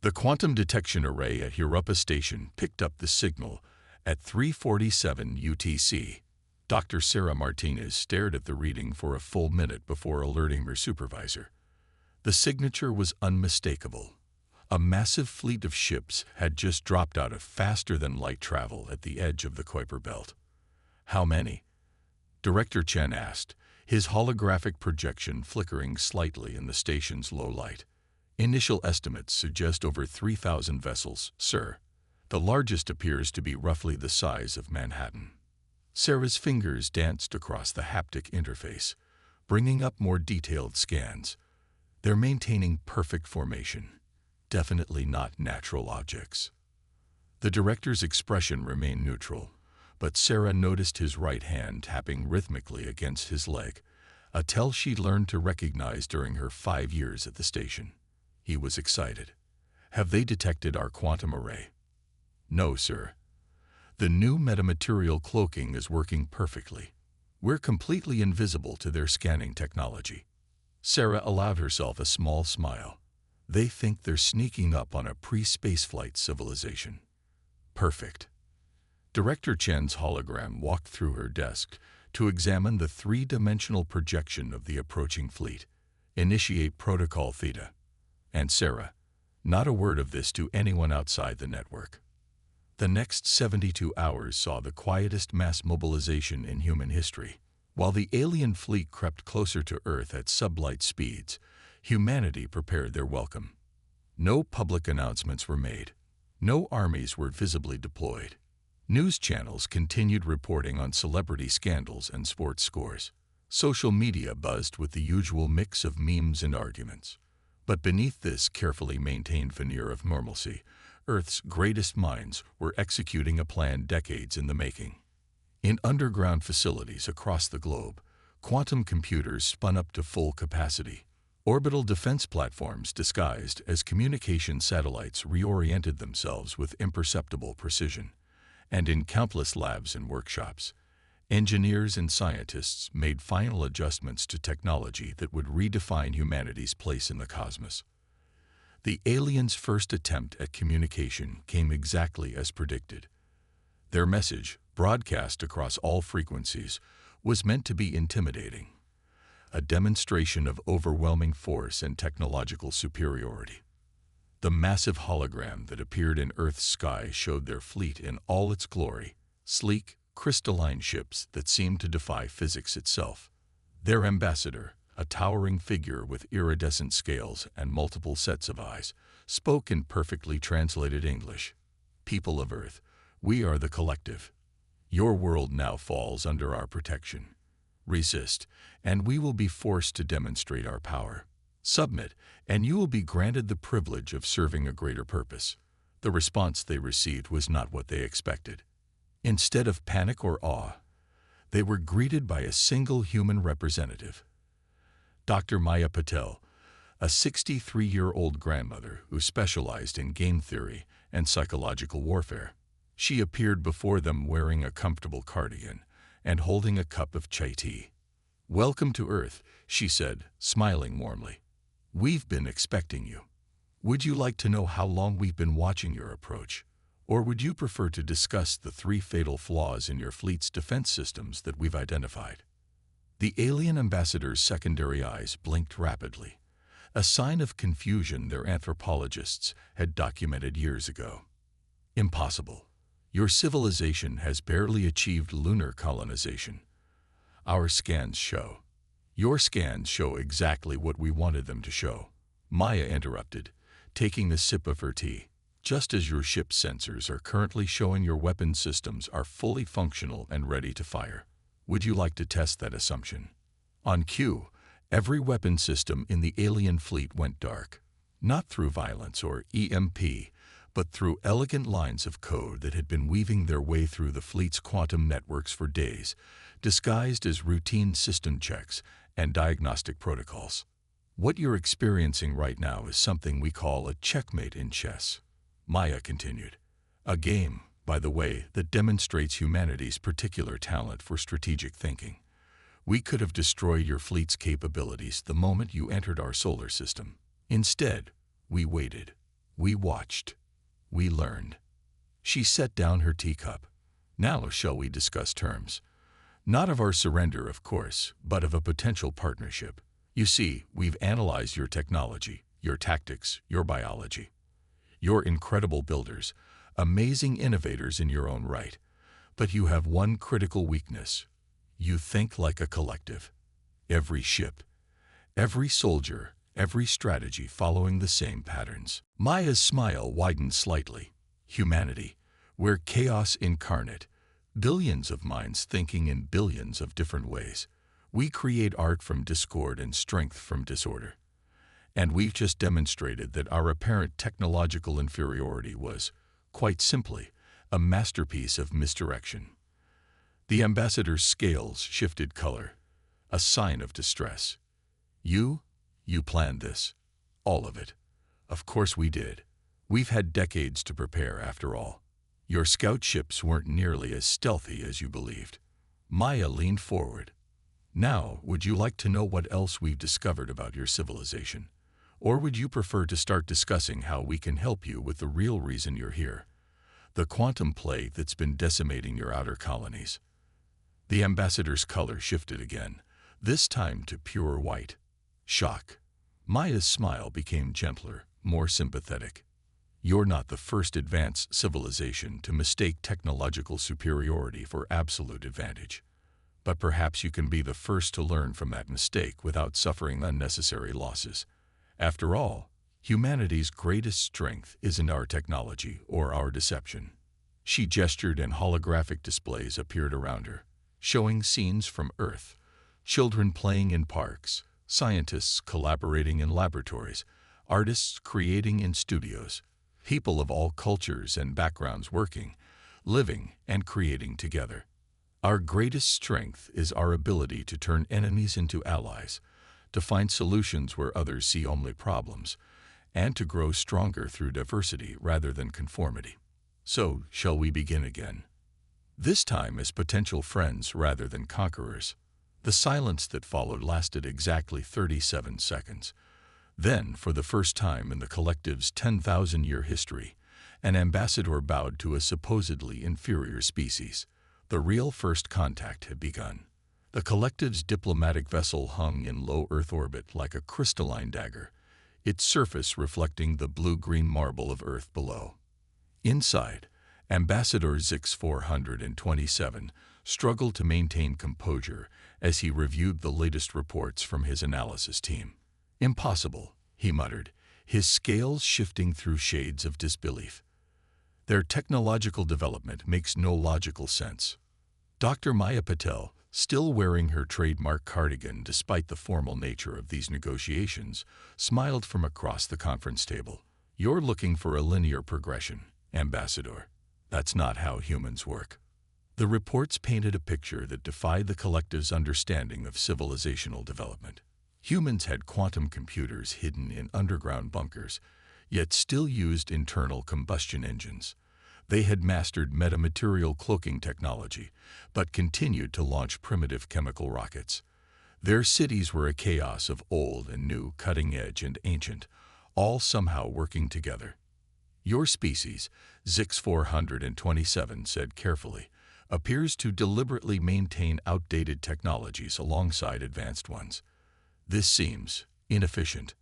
The quantum detection array at Europa Station picked up the signal at 3:47 UTC. Dr. Sarah Martinez stared at the reading for a full minute before alerting her supervisor. The signature was unmistakable. A massive fleet of ships had just dropped out of faster-than-light travel at the edge of the Kuiper Belt. How many? Director Chen asked, his holographic projection flickering slightly in the station's low light. Initial estimates suggest over 3,000 vessels, sir. The largest appears to be roughly the size of Manhattan. Sarah's fingers danced across the haptic interface, bringing up more detailed scans. They're maintaining perfect formation. Definitely not natural objects. The director's expression remained neutral, but Sarah noticed his right hand tapping rhythmically against his leg, a tell she'd learned to recognize during her 5 years at the station. He was excited. Have they detected our quantum array? No, sir. The new metamaterial cloaking is working perfectly. We're completely invisible to their scanning technology. Sarah allowed herself a small smile. They think they're sneaking up on a pre-spaceflight civilization. Perfect. Director Chen's hologram walked through her desk to examine the three-dimensional projection of the approaching fleet. Initiate Protocol Theta. And Sarah, not a word of this to anyone outside the network. The next 72 hours saw the quietest mass mobilization in human history. While the alien fleet crept closer to Earth at sublight speeds, humanity prepared their welcome. No public announcements were made. No armies were visibly deployed. News channels continued reporting on celebrity scandals and sports scores. Social media buzzed with the usual mix of memes and arguments. But beneath this carefully maintained veneer of normalcy, Earth's greatest minds were executing a plan decades in the making. In underground facilities across the globe, quantum computers spun up to full capacity. Orbital defense platforms disguised as communication satellites reoriented themselves with imperceptible precision. And in countless labs and workshops, engineers and scientists made final adjustments to technology that would redefine humanity's place in the cosmos. The aliens' first attempt at communication came exactly as predicted. Their message, broadcast across all frequencies, was meant to be intimidating, a demonstration of overwhelming force and technological superiority. The massive hologram that appeared in Earth's sky showed their fleet in all its glory, sleek, crystalline ships that seemed to defy physics itself. Their ambassador, a towering figure with iridescent scales and multiple sets of eyes, spoke in perfectly translated English. People of Earth, we are the collective. Your world now falls under our protection. Resist, and we will be forced to demonstrate our power. Submit, and you will be granted the privilege of serving a greater purpose. The response they received was not what they expected. Instead of panic or awe, they were greeted by a single human representative. Dr. Maya Patel, a 63-year-old grandmother who specialized in game theory and psychological warfare. She appeared before them wearing a comfortable cardigan and holding a cup of chai tea. "Welcome to Earth," she said, smiling warmly. "We've been expecting you. Would you like to know how long we've been watching your approach? Or would you prefer to discuss the 3 fatal flaws in your fleet's defense systems that we've identified?" The alien ambassador's secondary eyes blinked rapidly, a sign of confusion their anthropologists had documented years ago. "Impossible. Your civilization has barely achieved lunar colonization. Our scans show." "Your scans show exactly what we wanted them to show," Maya interrupted, taking a sip of her tea. "Just as your ship's sensors are currently showing your weapon systems are fully functional and ready to fire. Would you like to test that assumption?" On cue, every weapon system in the alien fleet went dark, not through violence or EMP, but through elegant lines of code that had been weaving their way through the fleet's quantum networks for days, disguised as routine system checks and diagnostic protocols. "What you're experiencing right now is something we call a checkmate in chess," Maya continued. "A game, by the way, that demonstrates humanity's particular talent for strategic thinking. We could have destroyed your fleet's capabilities the moment you entered our solar system. Instead, we waited. We watched. We learned. She set down her teacup. Now shall we discuss terms? Not of our surrender, of course, but of a potential partnership. You see, we've analyzed your technology, your tactics, your biology. You're incredible builders, amazing innovators in your own right. But you have one critical weakness. You think like a collective. Every ship, every soldier, every strategy following the same patterns. Maya's smile widened slightly. Humanity, we're chaos incarnate. Billions of minds thinking in billions of different ways. We create art from discord and strength from disorder. And we've just demonstrated that our apparent technological inferiority was, quite simply, a masterpiece of misdirection. The ambassador's scales shifted color, a sign of distress. You planned this. All of it. Of course we did. We've had decades to prepare, after all. Your scout ships weren't nearly as stealthy as you believed. Maya leaned forward. Now, would you like to know what else we've discovered about your civilization? Or would you prefer to start discussing how we can help you with the real reason you're here? The quantum plague that's been decimating your outer colonies. The ambassador's color shifted again, this time to pure white. Shock. Maya's smile became gentler, more sympathetic. You're not the first advanced civilization to mistake technological superiority for absolute advantage. But perhaps you can be the first to learn from that mistake without suffering unnecessary losses. After all, humanity's greatest strength isn't our technology or our deception. She gestured and holographic displays appeared around her, showing scenes from Earth, children playing in parks, scientists collaborating in laboratories, artists creating in studios, people of all cultures and backgrounds working, living, and creating together. Our greatest strength is our ability to turn enemies into allies, to find solutions where others see only problems, and to grow stronger through diversity rather than conformity. So, shall we begin again? This time as potential friends rather than conquerors. The silence that followed lasted exactly 37 seconds. Then, for the first time in the collective's 10,000-year history, an ambassador bowed to a supposedly inferior species. The real first contact had begun. The collective's diplomatic vessel hung in low Earth orbit like a crystalline dagger, its surface reflecting the blue-green marble of Earth below. Inside, Ambassador Zix 427 struggled to maintain composure as he reviewed the latest reports from his analysis team. Impossible, he muttered, his scales shifting through shades of disbelief. Their technological development makes no logical sense. Dr. Maya Patel, still wearing her trademark cardigan despite the formal nature of these negotiations, smiled from across the conference table. You're looking for a linear progression, Ambassador. That's not how humans work. The reports painted a picture that defied the collective's understanding of civilizational development. Humans had quantum computers hidden in underground bunkers, yet still used internal combustion engines. They had mastered metamaterial cloaking technology, but continued to launch primitive chemical rockets. Their cities were a chaos of old and new, cutting-edge and ancient, all somehow working together. Your species, Zix 427 said carefully, appears to deliberately maintain outdated technologies alongside advanced ones. This seems inefficient.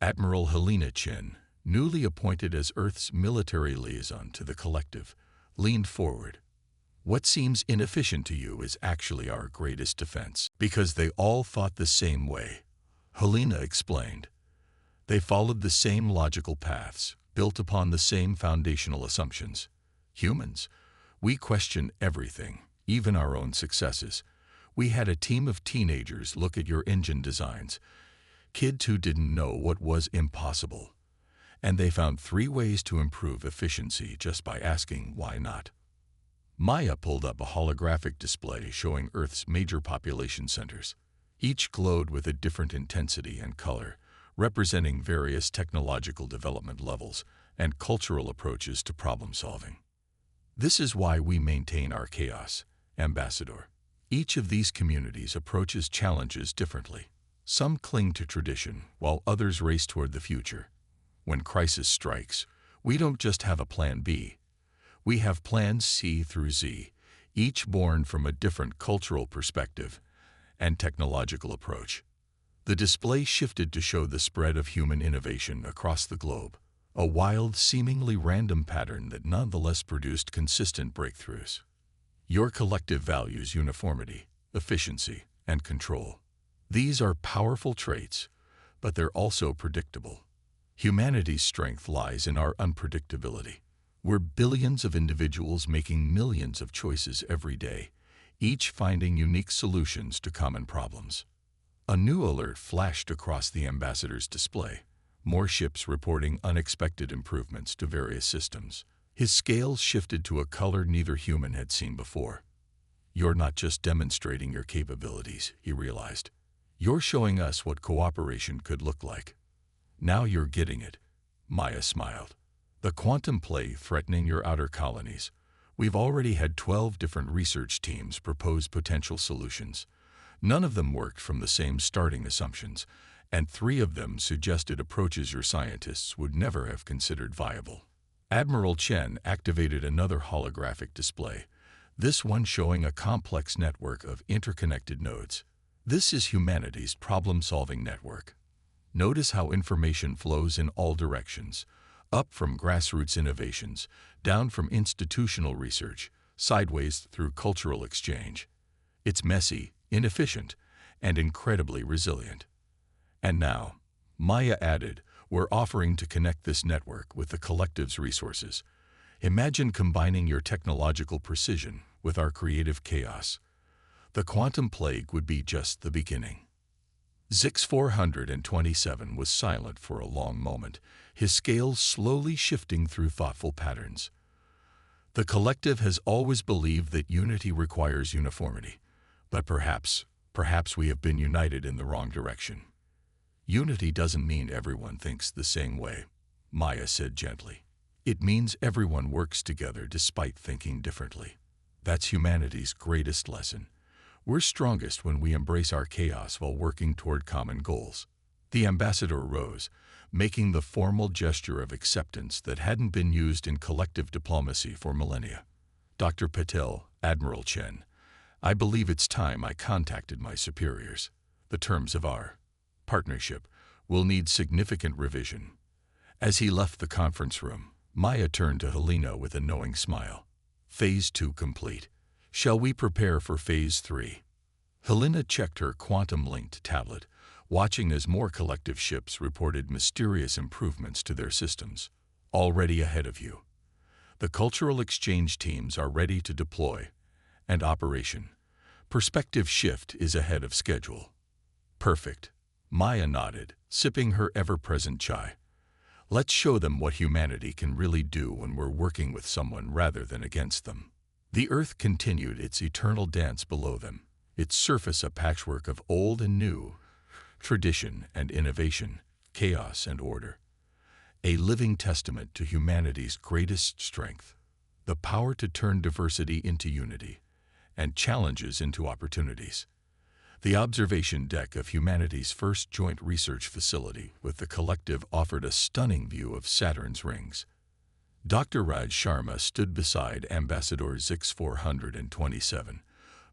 Admiral Helena Chin, newly appointed as Earth's military liaison to the collective, leaned forward. What seems inefficient to you is actually our greatest defense, because they all thought the same way, Helena explained. They followed the same logical paths, built upon the same foundational assumptions. Humans, we question everything, even our own successes. We had a team of teenagers look at your engine designs, kids who didn't know what was impossible. And they found 3 ways to improve efficiency just by asking why not. Maya pulled up a holographic display showing Earth's major population centers. Each glowed with a different intensity and color, representing various technological development levels and cultural approaches to problem solving. This is why we maintain our chaos, Ambassador. Each of these communities approaches challenges differently. Some cling to tradition, while others race toward the future. When crisis strikes, we don't just have a plan B. We have plans C through Z, each born from a different cultural perspective and technological approach. The display shifted to show the spread of human innovation across the globe, a wild, seemingly random pattern that nonetheless produced consistent breakthroughs. Your collective values uniformity, efficiency, and control. These are powerful traits, but they're also predictable. Humanity's strength lies in our unpredictability. We're billions of individuals making millions of choices every day, each finding unique solutions to common problems. A new alert flashed across the ambassador's display, more ships reporting unexpected improvements to various systems. His scales shifted to a color neither human had seen before. You're not just demonstrating your capabilities, he realized. You're showing us what cooperation could look like. Now you're getting it. Maya smiled. The quantum play threatening your outer colonies. We've already had 12 different research teams propose potential solutions. None of them worked from the same starting assumptions, and 3 of them suggested approaches your scientists would never have considered viable. Admiral Chen activated another holographic display, this one showing a complex network of interconnected nodes. This is humanity's problem-solving network. Notice how information flows in all directions, up from grassroots innovations, down from institutional research, sideways through cultural exchange. It's messy, inefficient, and incredibly resilient. And now, Maya added, we're offering to connect this network with the collective's resources. Imagine combining your technological precision with our creative chaos. The quantum plague would be just the beginning. Zix 427 was silent for a long moment, his scales slowly shifting through thoughtful patterns. The collective has always believed that unity requires uniformity, but perhaps we have been united in the wrong direction. Unity doesn't mean everyone thinks the same way, Maya said gently. It means everyone works together despite thinking differently. That's humanity's greatest lesson. We're strongest when we embrace our chaos while working toward common goals. The ambassador rose, making the formal gesture of acceptance that hadn't been used in collective diplomacy for millennia. Dr. Patel, Admiral Chen, I believe it's time I contacted my superiors. The terms of our partnership will need significant revision. As he left the conference room, Maya turned to Helena with a knowing smile. Phase 2 complete. Shall we prepare for Phase 3? Helena checked her quantum-linked tablet, watching as more collective ships reported mysterious improvements to their systems. Already ahead of you. The cultural exchange teams are ready to deploy. And operation. Perspective shift is ahead of schedule. Perfect. Maya nodded, sipping her ever-present chai. Let's show them what humanity can really do when we're working with someone rather than against them. The Earth continued its eternal dance below them, its surface a patchwork of old and new, tradition and innovation, chaos and order. A living testament to humanity's greatest strength, the power to turn diversity into unity, and challenges into opportunities. The observation deck of humanity's first joint research facility with the collective offered a stunning view of Saturn's rings. Dr. Raj Sharma stood beside Ambassador Zix 427,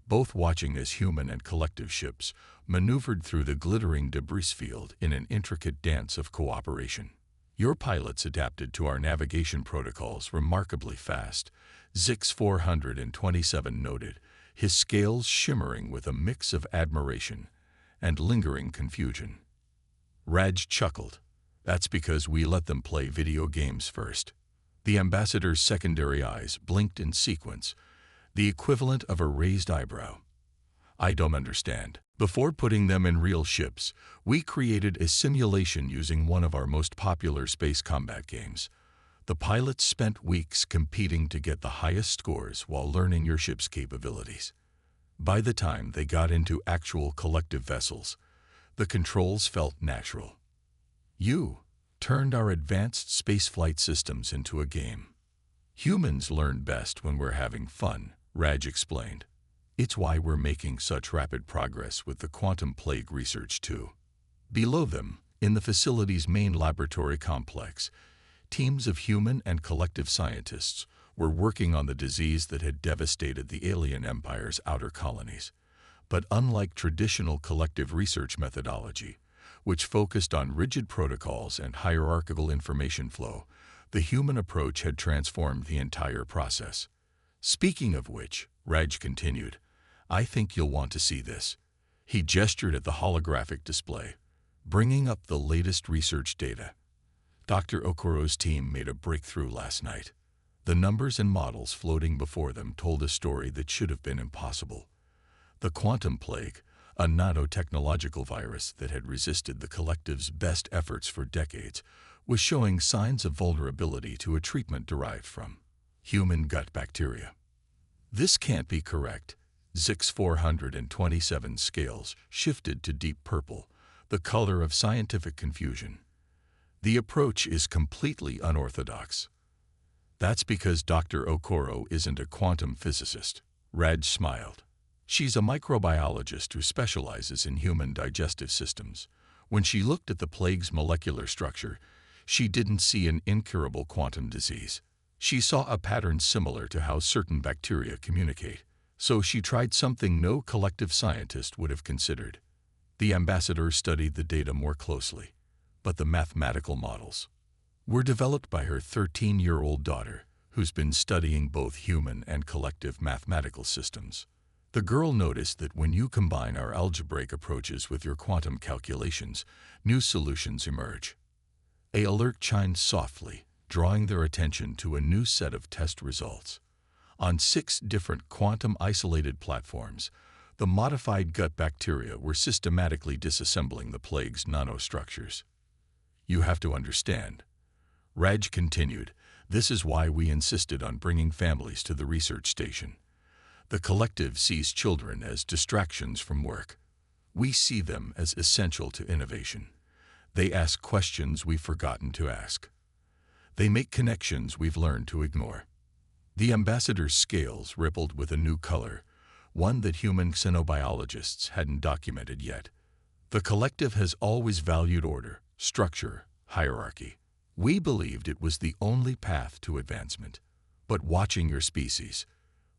both watching as human and collective ships maneuvered through the glittering debris field in an intricate dance of cooperation. Your pilots adapted to our navigation protocols remarkably fast, Zix 427 noted, his scales shimmering with a mix of admiration and lingering confusion. Raj chuckled. That's because we let them play video games first. The ambassador's secondary eyes blinked in sequence, the equivalent of a raised eyebrow. I don't understand. Before putting them in real ships, we created a simulation using one of our most popular space combat games. The pilots spent weeks competing to get the highest scores while learning your ship's capabilities. By the time they got into actual collective vessels, the controls felt natural. You turned our advanced spaceflight systems into a game. Humans learn best when we're having fun, Raj explained. It's why we're making such rapid progress with the quantum plague research too. Below them, In the facility's main laboratory complex, teams of human and collective scientists were working on the disease that had devastated the alien empire's outer colonies. But unlike traditional collective research methodology, which focused on rigid protocols and hierarchical information flow, the human approach had transformed the entire process. Speaking of which, Raj continued, I think you'll want to see this. He gestured at the holographic display, bringing up the latest research data. Dr. Okoro's team made a breakthrough last night. The numbers and models floating before them told a story that should have been impossible. The quantum plague, a nanotechnological virus that had resisted the collective's best efforts for decades, was showing signs of vulnerability to a treatment derived from human gut bacteria. This can't be correct. Zix 427 scales shifted to deep purple, the color of scientific confusion. The approach is completely unorthodox. That's because Dr. Okoro isn't a quantum physicist. Raj smiled. She's a microbiologist who specializes in human digestive systems. When she looked at the plague's molecular structure, she didn't see an incurable quantum disease. She saw a pattern similar to how certain bacteria communicate. So she tried something no collective scientist would have considered. The ambassador studied the data more closely, but the mathematical models were developed by her 13-year-old daughter, who's been studying both human and collective mathematical systems. The girl noticed that when you combine our algebraic approaches with your quantum calculations, new solutions emerge. An alert chimed softly, drawing their attention to a new set of test results. On 6 different quantum-isolated platforms, the modified gut bacteria were systematically disassembling the plague's nanostructures. You have to understand. Raj continued, this is why we insisted on bringing families to the research station. The collective sees children as distractions from work. We see them as essential to innovation. They ask questions we've forgotten to ask. They make connections we've learned to ignore. The ambassador's scales rippled with a new color, one that human xenobiologists hadn't documented yet. The collective has always valued order, structure, hierarchy. We believed it was the only path to advancement. But watching your species,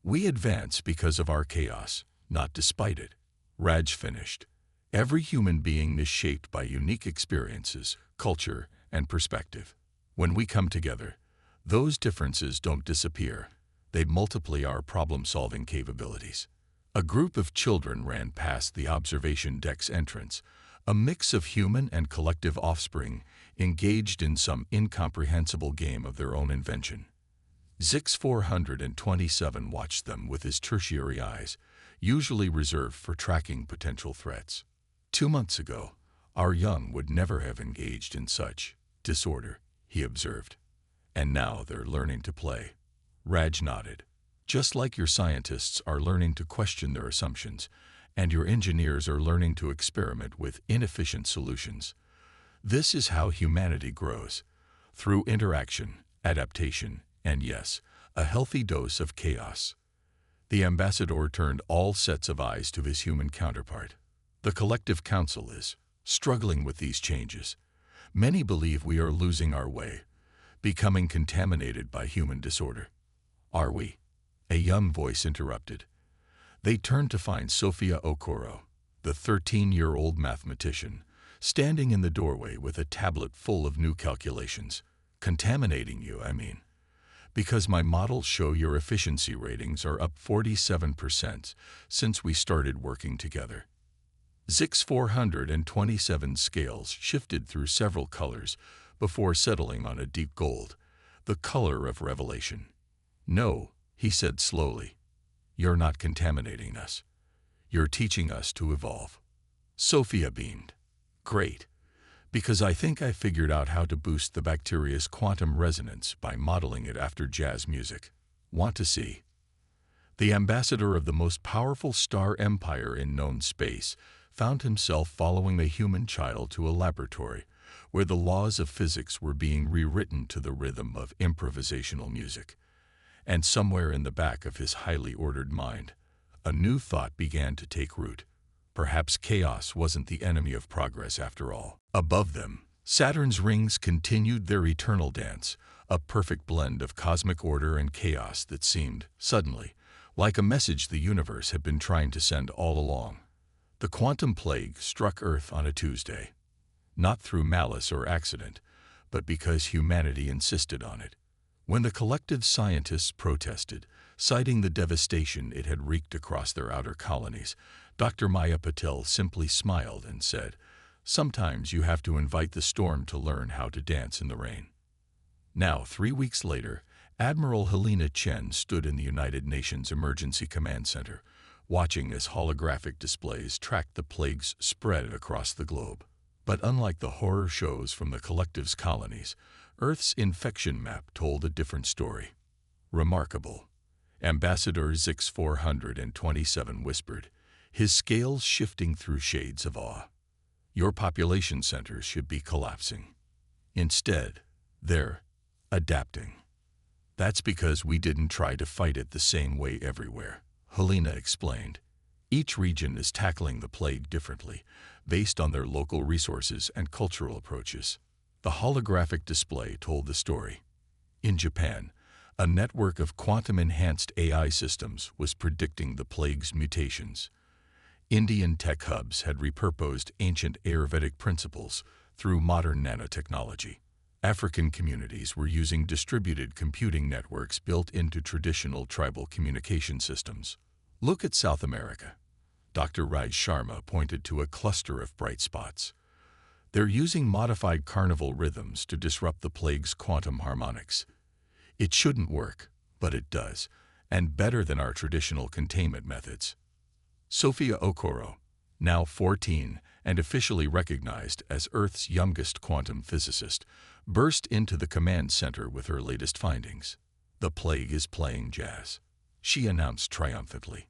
we advance because of our chaos, not despite it. Raj finished. Every human being is shaped by unique experiences, culture, and perspective. When we come together, those differences don't disappear. They multiply our problem-solving capabilities. A group of children ran past the observation deck's entrance, a mix of human and collective offspring engaged in some incomprehensible game of their own invention. Zix 427 watched them with his tertiary eyes, usually reserved for tracking potential threats. 2 months ago, our young would never have engaged in such disorder, he observed. And now they're learning to play. Raj nodded. Just like your scientists are learning to question their assumptions, and your engineers are learning to experiment with inefficient solutions. This is how humanity grows, through interaction, adaptation, and yes, a healthy dose of chaos. The ambassador turned all sets of eyes to his human counterpart. The collective council is struggling with these changes. Many believe we are losing our way, becoming contaminated by human disorder. Are we? A young voice interrupted. They turned to find Sophia Okoro, the 13-year-old mathematician, standing in the doorway with a tablet full of new calculations. Contaminating you, I mean. Because my models show your efficiency ratings are up 47% since we started working together. Zix 427 scales shifted through several colors before settling on a deep gold, the color of revelation. No, he said slowly. You're not contaminating us. You're teaching us to evolve. Sophia beamed. Great, because I think I figured out how to boost the bacteria's quantum resonance by modeling it after jazz music. Want to see? The ambassador of the most powerful star empire in known space found himself following a human child to a laboratory where the laws of physics were being rewritten to the rhythm of improvisational music. And somewhere in the back of his highly ordered mind, a new thought began to take root. Perhaps chaos wasn't the enemy of progress after all. Above them, Saturn's rings continued their eternal dance, a perfect blend of cosmic order and chaos that seemed, suddenly, like a message the universe had been trying to send all along. The quantum plague struck Earth on a Tuesday, not through malice or accident, but because humanity insisted on it. When the collective scientists protested, citing the devastation it had wreaked across their outer colonies, Dr. Maya Patel simply smiled and said, "Sometimes you have to invite the storm to learn how to dance in the rain." Now, 3 weeks later, Admiral Helena Chen stood in the United Nations Emergency Command Center, watching as holographic displays tracked the plague's spread across the globe. But unlike the horror shows from the collective's colonies, Earth's infection map told a different story. Remarkable, Ambassador Zix 427 whispered, his scales shifting through shades of awe. Your population centers should be collapsing. Instead, they're adapting. That's because we didn't try to fight it the same way everywhere, Helena explained. Each region is tackling the plague differently, based on their local resources and cultural approaches. The holographic display told the story. In Japan, a network of quantum-enhanced AI systems was predicting the plague's mutations. Indian tech hubs had repurposed ancient Ayurvedic principles through modern nanotechnology. African communities were using distributed computing networks built into traditional tribal communication systems. Look at South America. Dr. Raj Sharma pointed to a cluster of bright spots. They're using modified carnival rhythms to disrupt the plague's quantum harmonics. It shouldn't work, but it does, and better than our traditional containment methods. Sophia Okoro, now 14 and officially recognized as Earth's youngest quantum physicist, burst into the command center with her latest findings. The plague is playing jazz, she announced triumphantly.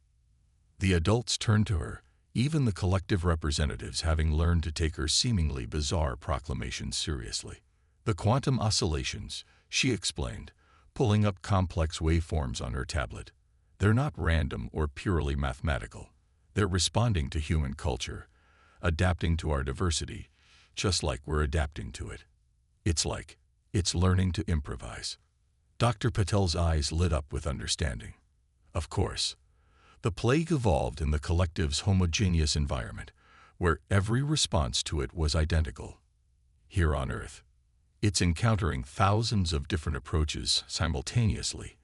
The adults turned to her, even the collective representatives having learned to take her seemingly bizarre proclamations seriously. The quantum oscillations, she explained, pulling up complex waveforms on her tablet. They're not random or purely mathematical. They're responding to human culture, adapting to our diversity, just like we're adapting to it. It's learning to improvise. Dr. Patel's eyes lit up with understanding. Of course, the plague evolved in the collective's homogeneous environment, where every response to it was identical. Here on Earth, it's encountering thousands of different approaches simultaneously,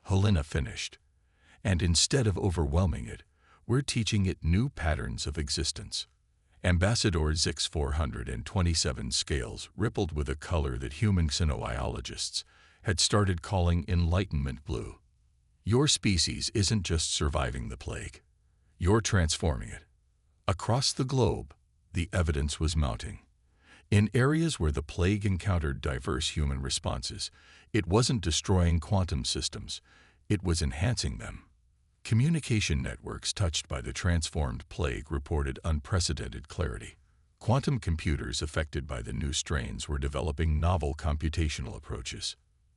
Helena finished. And instead of overwhelming it, we're teaching it new patterns of existence. Ambassador Zix 427 scales rippled with a color that human xenobiologists had started calling enlightenment blue. Your species isn't just surviving the plague. You're transforming it. Across the globe, the evidence was mounting. In areas where the plague encountered diverse human responses, it wasn't destroying quantum systems, it was enhancing them. Communication networks touched by the transformed plague reported unprecedented clarity. Quantum computers affected by the new strains were developing novel computational approaches.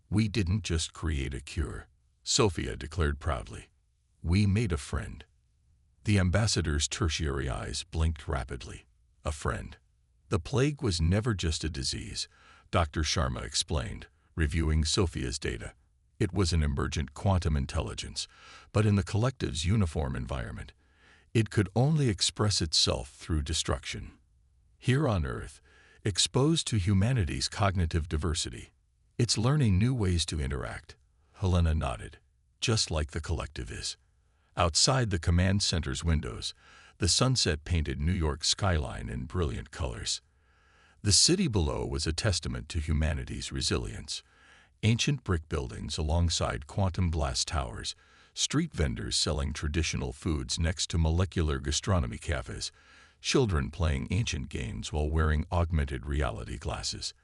We didn't just create a cure, Sophia declared proudly. We made a friend. The ambassador's tertiary eyes blinked rapidly. A friend. The plague was never just a disease, Dr. Sharma explained, reviewing Sophia's data. It was an emergent quantum intelligence, but in the collective's uniform environment, it could only express itself through destruction. Here on Earth, exposed to humanity's cognitive diversity, it's learning new ways to interact. Helena nodded, just like the collective is. Outside the command center's windows, the sunset painted New York's skyline in brilliant colors. The city below was a testament to humanity's resilience. Ancient brick buildings alongside quantum blast towers, street vendors selling traditional foods next to molecular gastronomy cafes, children playing ancient games while wearing augmented reality glasses.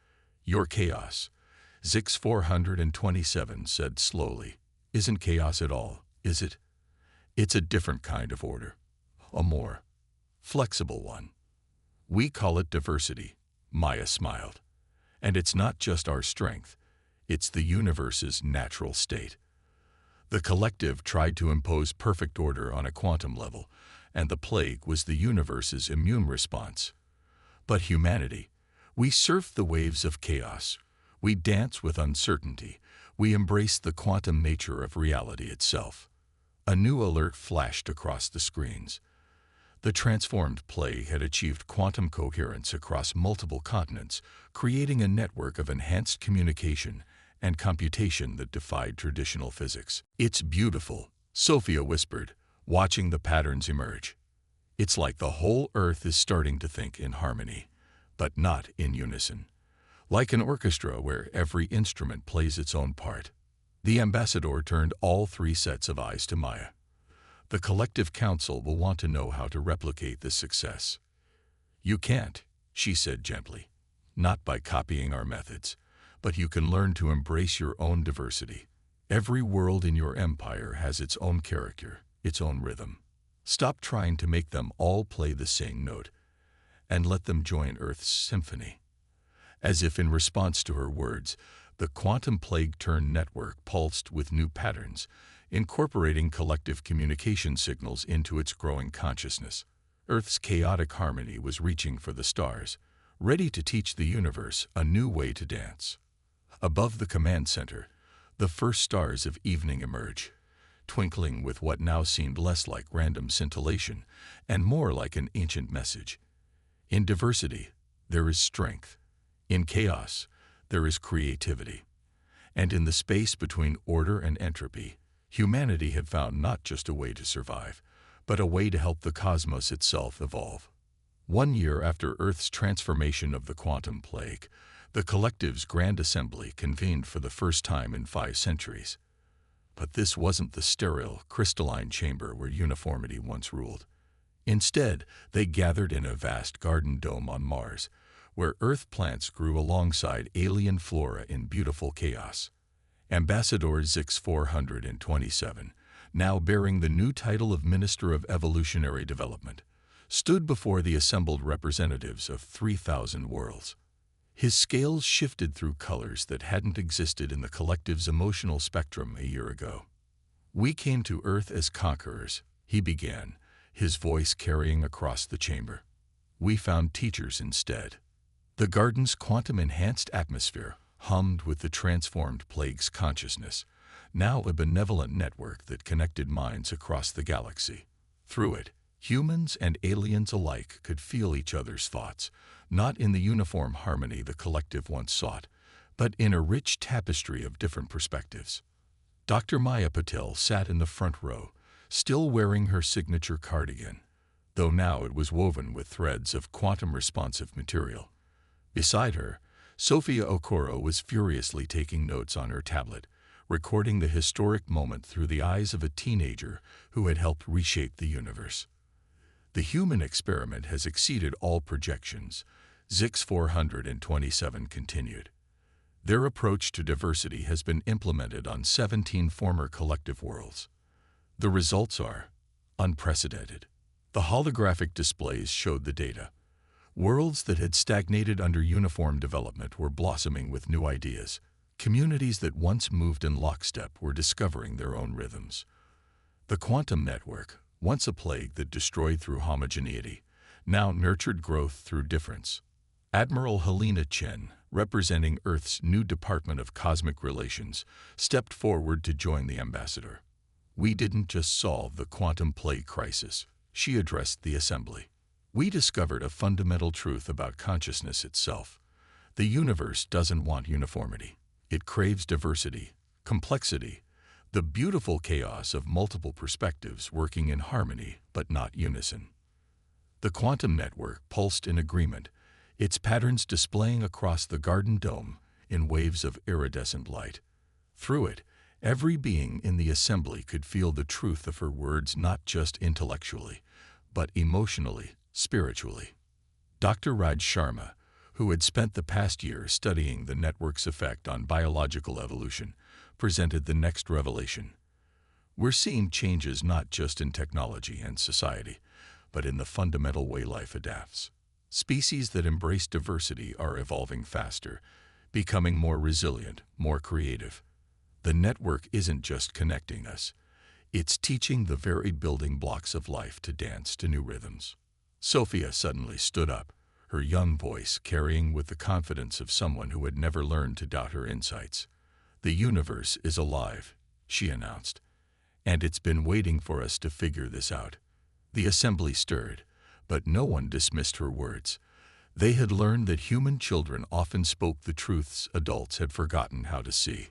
Your chaos, Zix 427 said slowly, isn't chaos at all, is it? It's a different kind of order, a more flexible one. We call it diversity, Maya smiled. And it's not just our strength. It's the universe's natural state. The collective tried to impose perfect order on a quantum level, and the plague was the universe's immune response. But humanity, we surf the waves of chaos. We dance with uncertainty. We embrace the quantum nature of reality itself. A new alert flashed across the screens. The transformed plague had achieved quantum coherence across multiple continents, creating a network of enhanced communication and computation that defied traditional physics. "It's beautiful," Sophia whispered, watching the patterns emerge. "It's like the whole Earth is starting to think in harmony, but not in unison. Like an orchestra where every instrument plays its own part." The ambassador turned all three sets of eyes to Maya. "The collective council will want to know how to replicate this success." "You can't," she said gently. "Not by copying our methods, but you can learn to embrace your own diversity. Every world in your empire has its own character, its own rhythm. Stop trying to make them all play the same note, and let them join Earth's symphony." As if in response to her words, the quantum plague-turned network pulsed with new patterns, incorporating collective communication signals into its growing consciousness. Earth's chaotic harmony was reaching for the stars, ready to teach the universe a new way to dance. Above the command center, the first stars of evening emerge, twinkling with what now seemed less like random scintillation and more like an ancient message. In diversity, there is strength. In chaos, there is creativity. And in the space between order and entropy, humanity had found not just a way to survive, but a way to help the cosmos itself evolve. 1 year after Earth's transformation of the quantum plague, the collective's Grand Assembly convened for the first time in 5 centuries. But this wasn't the sterile, crystalline chamber where uniformity once ruled. Instead, they gathered in a vast garden dome on Mars, where Earth plants grew alongside alien flora in beautiful chaos. Ambassador Zix 427, now bearing the new title of Minister of Evolutionary Development, stood before the assembled representatives of 3,000 worlds. His scales shifted through colors that hadn't existed in the collective's emotional spectrum a year ago. "We came to Earth as conquerors," he began, his voice carrying across the chamber. "We found teachers instead." The garden's quantum-enhanced atmosphere hummed with the transformed plague's consciousness, now a benevolent network that connected minds across the galaxy. Through it, humans and aliens alike could feel each other's thoughts, not in the uniform harmony the collective once sought, but in a rich tapestry of different perspectives. Dr. Maya Patel sat in the front row, still wearing her signature cardigan, though now it was woven with threads of quantum-responsive material. Beside her, Sophia Okoro was furiously taking notes on her tablet, recording the historic moment through the eyes of a teenager who had helped reshape the universe. "The human experiment has exceeded all projections," Zix 427 continued. "Their approach to diversity has been implemented on 17 former collective worlds. The results are unprecedented." The holographic displays showed the data. Worlds that had stagnated under uniform development were blossoming with new ideas. Communities that once moved in lockstep were discovering their own rhythms. The quantum network, once a plague that destroyed through homogeneity, now nurtured growth through difference. Admiral Helena Chen, representing Earth's new Department of Cosmic Relations, stepped forward to join the ambassador. "We didn't just solve the quantum plague crisis," she addressed the assembly. "We discovered a fundamental truth about consciousness itself. The universe doesn't want uniformity. It craves diversity, complexity, the beautiful chaos of multiple perspectives working in harmony but not unison." The quantum network pulsed in agreement, its patterns displaying across the garden dome in waves of iridescent light. Through it, every being in the assembly could feel the truth of her words not just intellectually, but emotionally, spiritually. Dr. Raj Sharma, who had spent the past year studying the network's effect on biological evolution, presented the next revelation. "We're seeing changes not just in technology and society, but in the fundamental way life adapts. Species that embrace diversity are evolving faster, becoming more resilient, more creative. The network isn't just connecting us. It's teaching the very building blocks of life to dance to new rhythms. Sophia suddenly stood up, her young voice carrying with the confidence of someone who had never learned to doubt her insights. "The universe is alive," she announced, "and it's been waiting for us to figure this out." The assembly stirred, but no one dismissed her words. They had learned that human children often spoke the truths adults had forgotten how to see.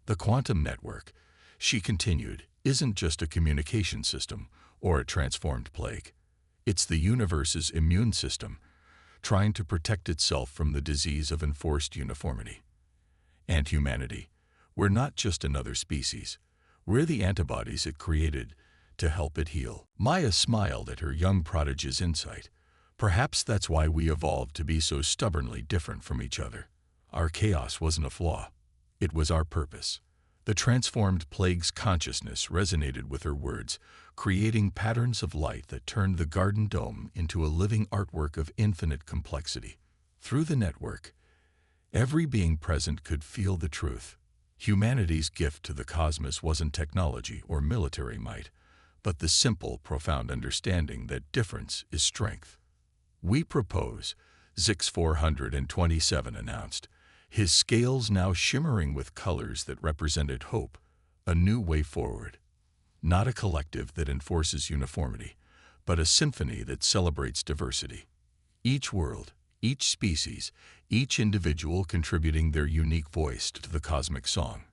"The quantum network," she continued, "isn't just a communication system or a transformed plague. It's the universe's immune system, trying to protect itself from the disease of enforced uniformity. And humanity, we're not just another species. We're the antibodies it created to help it heal." Maya smiled at her young prodigy's insight. "Perhaps that's why we evolved to be so stubbornly different from each other. Our chaos wasn't a flaw. It was our purpose." The transformed plague's consciousness resonated with her words, creating patterns of light that turned the garden dome into a living artwork of infinite complexity. Through the network, every being present could feel the truth. Humanity's gift to the cosmos wasn't technology or military might, but the simple, profound understanding that difference is strength. "We propose," Zix 427 announced, his scales now shimmering with colors that represented hope, "a new way forward. Not a collective that enforces uniformity, but a symphony that celebrates diversity. Each world, each species, each individual contributing their unique voice to the cosmic song."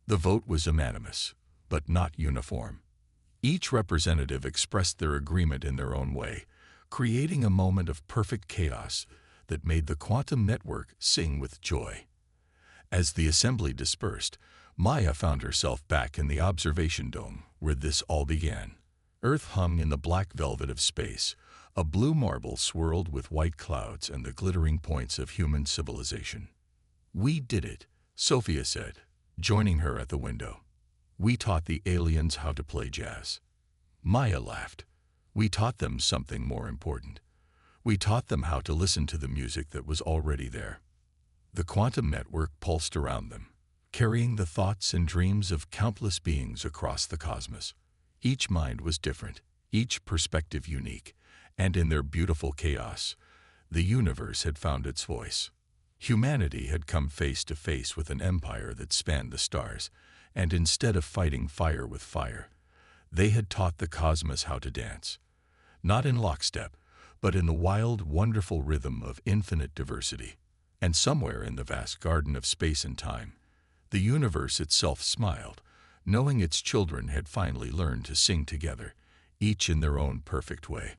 The vote was unanimous, but not uniform. Each representative expressed their agreement in their own way, creating a moment of perfect chaos that made the quantum network sing with joy. As the assembly dispersed, Maya found herself back in the observation dome where this all began. Earth hung in the black velvet of space, a blue marble swirled with white clouds and the glittering points of human civilization. "We did it," Sophia said, joining her at the window. "We taught the aliens how to play jazz." Maya laughed. "We taught them something more important. We taught them how to listen to the music that was already there." The quantum network pulsed around them, carrying the thoughts and dreams of countless beings across the cosmos. Each mind was different, each perspective unique, and in their beautiful chaos, the universe had found its voice. Humanity had come face to face with an empire that spanned the stars, and instead of fighting fire with fire, they had taught the cosmos how to dance. Not in lockstep, but in the wild, wonderful rhythm of infinite diversity. And somewhere in the vast garden of space and time, the universe itself smiled, knowing its children had finally learned to sing together, each in their own perfect way.